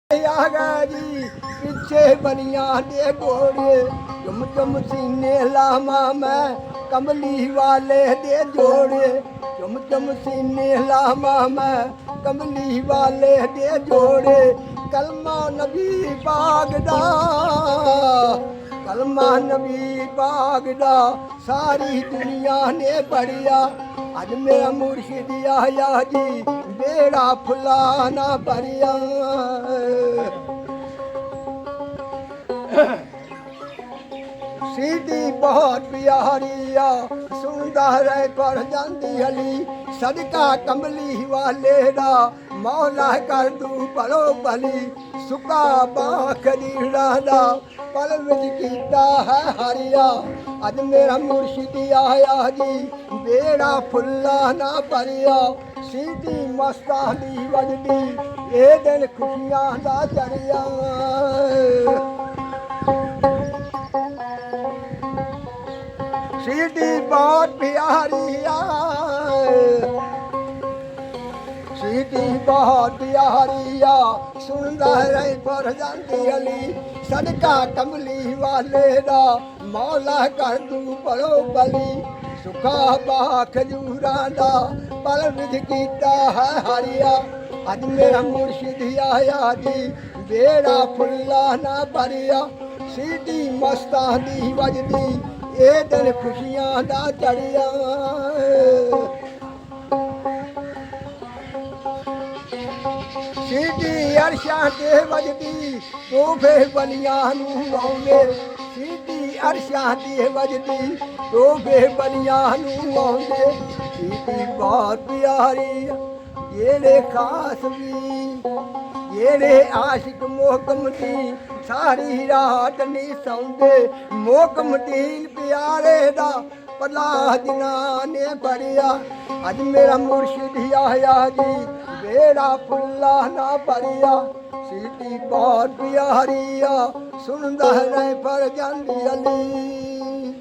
आगा जी पीछे बनिया दे घोड़े चुम चुम सीने लामा मैं कमली वाले दे जोड़े चुम चुम सीने लामा मैं कमली वाले दे जोड़े कलमा नबी बागदा कलमा नबी बागदा सारी दुनिया ने पढ़िया अज मेरा मुर्शिद आया जी बेड़ा फुलाना भरिया सीधी बहुत प्यारी आ सुनदा रहे पर जाती हली सदका कमली वाले दा मौला कर दू भलो भली सुका बाखरीड़ा दा पल विच कीता है हरिया अज मेरा मुर्शिद आया जी बेड़ा फुल्ला ना भरिया सीधी मस्ता दी वजदी ए दिन खुशियां दा चढ़िया सीधी बहुत प्यारी सीधी बहुत प्यारी सुनदा रहे पर जाती अली सदका कमली वाले दा मौला कर दू भलो भली सुखा बा खजूरा दा पल विध कीता है हरिया अज मेरा मुर्शिद आया जी बेड़ा फुल्ला ना भरिया सीधी मस्ता दी वजदी ए दिन खुशियां दा चढ़िया सीधी अरशां ते वजदी तोहफे बलियां नूं आउंदे सीधी अरशां ते वजदी तोहफे बलियां नूं आउंदे सीधी बहुत प्यारी जेड़े खास भी जेड़े आशिक मोहकम दी सारी रात नहीं सौंदे मोहकम दीन प्यारे दा भला जिना ने पढ़िया अज मेरा मुर्शिद आया जी बेड़ा फुल्ला ना भरिया सीधी बहुत प्यारी सुनदा रहे पर जांदी अली